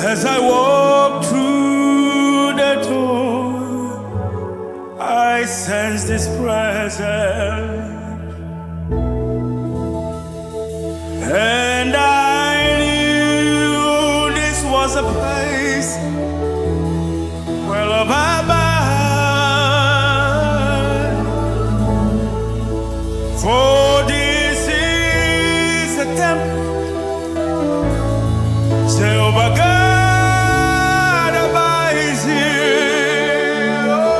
As I walk through the door, I sense this presence, and I knew this was a place where love abide. For this is a temple, Jehovah God abides here. Oh,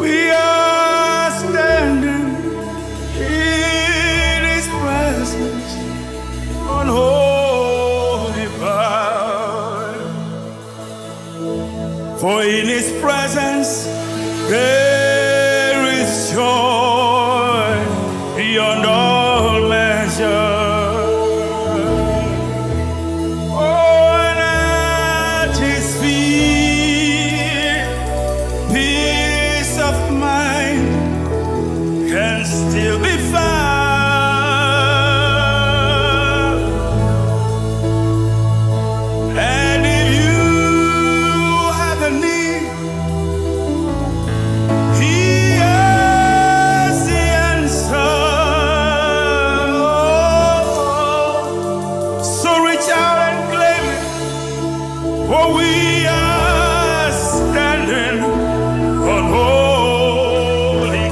we are standing in His presence on holy ground. For in His presence there is joy beyond all measure. Still be found, and if you have a need, He has the answer. So reach out and claim it, for we are standing on holy.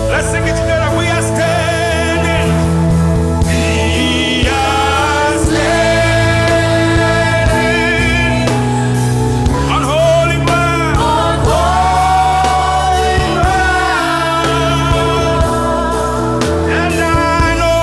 Let's sing it together. We are standing. We are standing on holy ground. On holy ground. And I know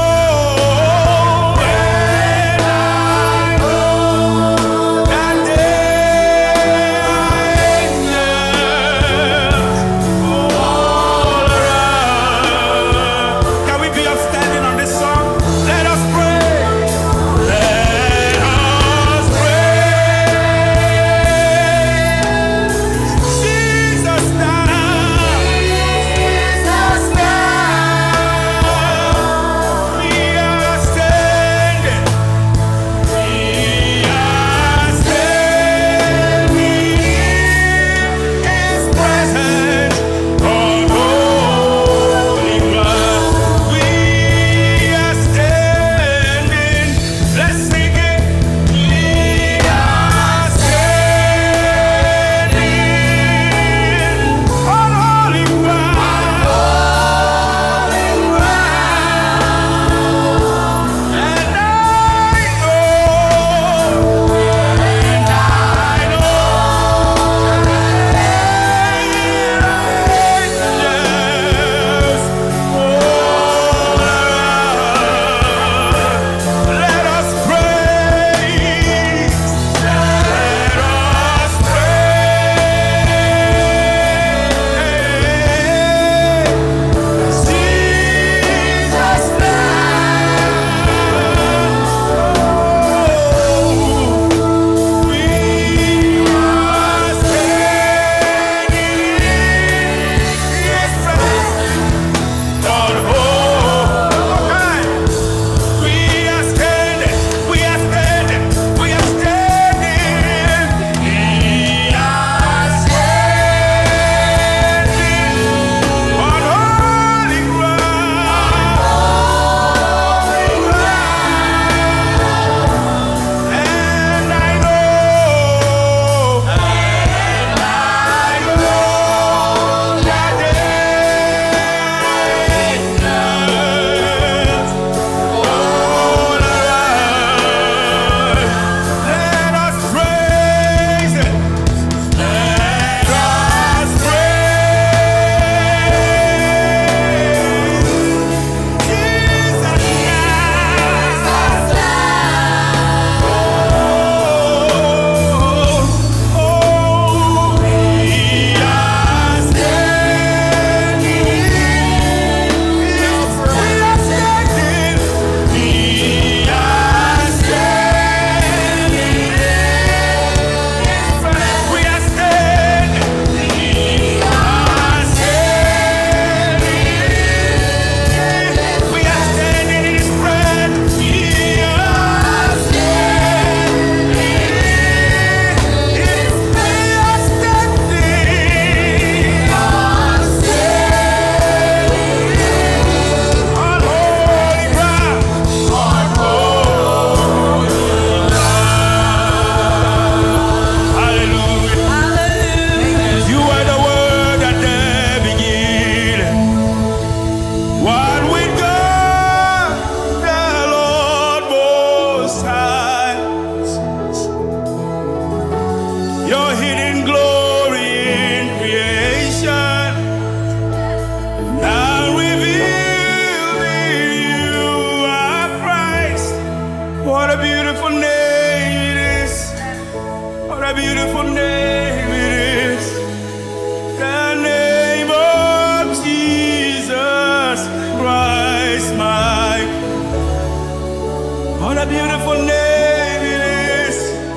What a beautiful name it is.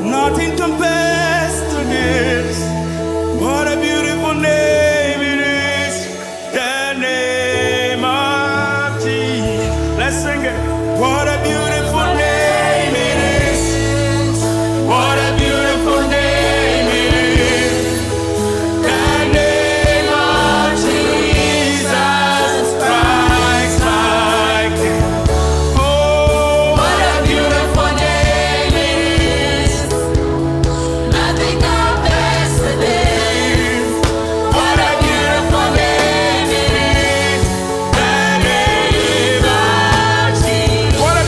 Nothing compares to this. What a beautiful name it is. The name of Jesus. Let's sing it. What a beautiful name it is. What a beautiful name it is. The name of Jesus Christ, my King. Oh, What a beautiful name it is. Nothing compares to this. what a beautiful name it is. The name of Jesus. What a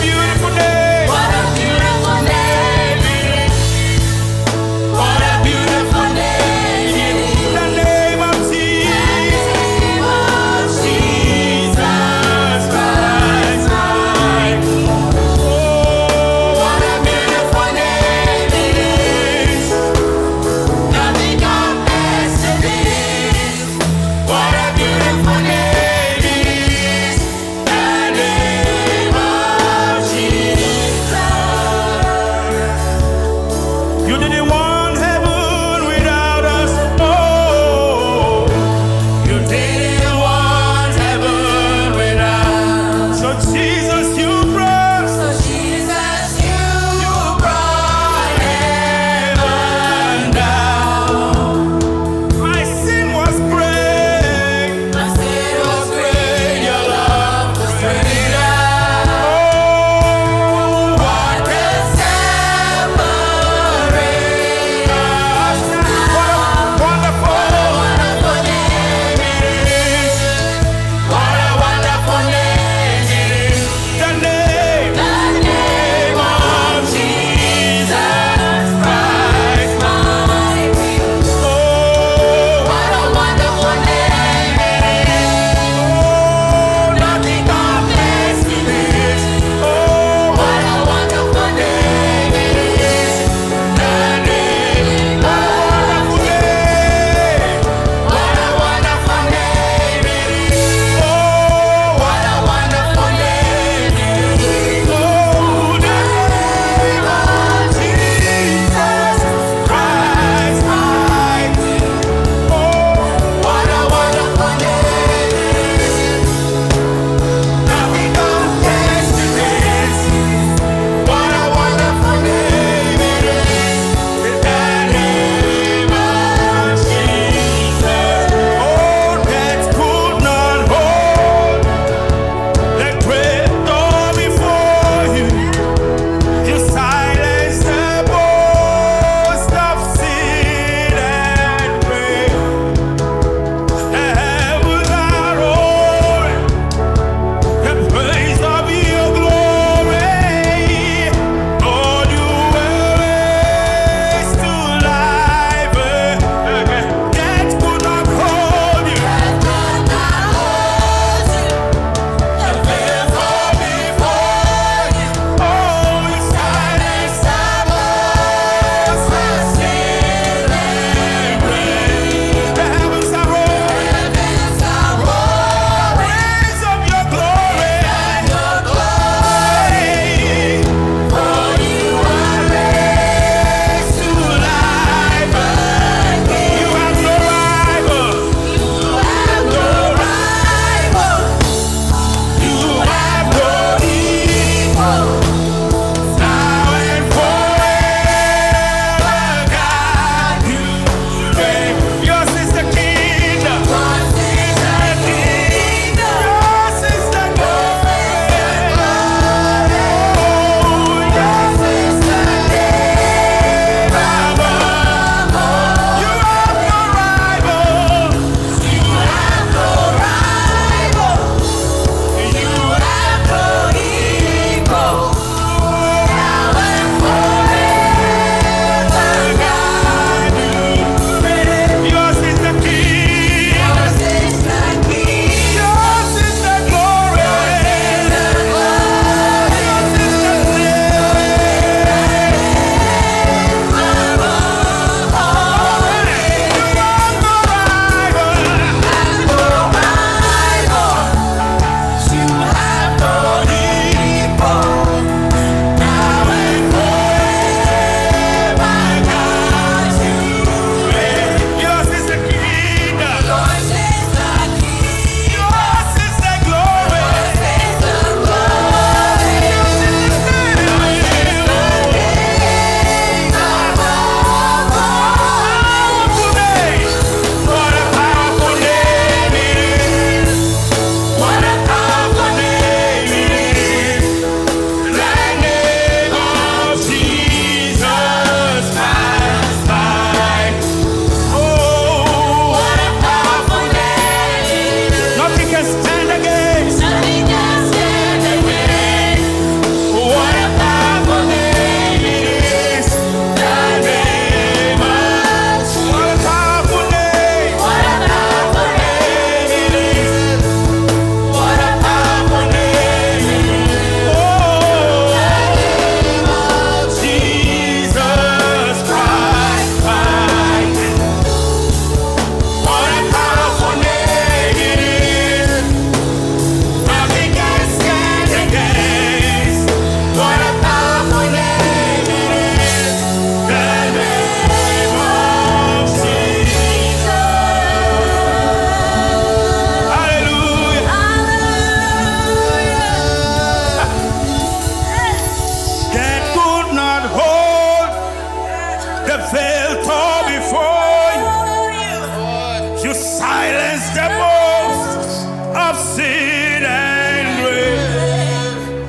sin and grave.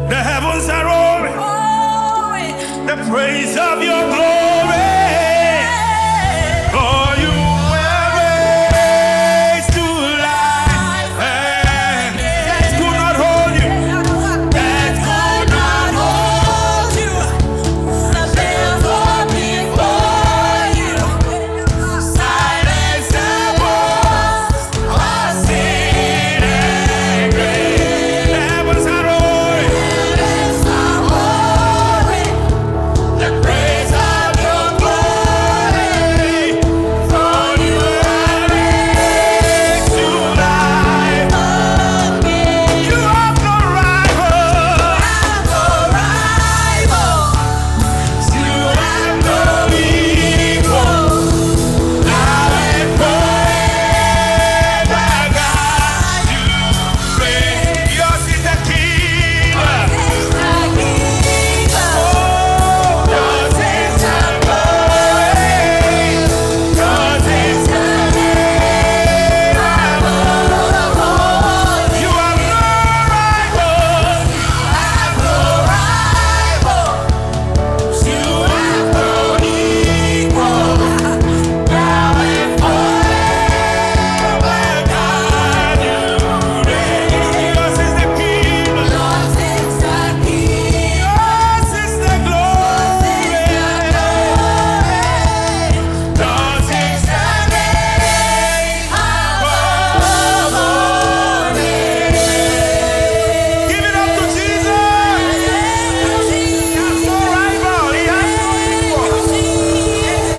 The heavens are roaring the praise of your glory.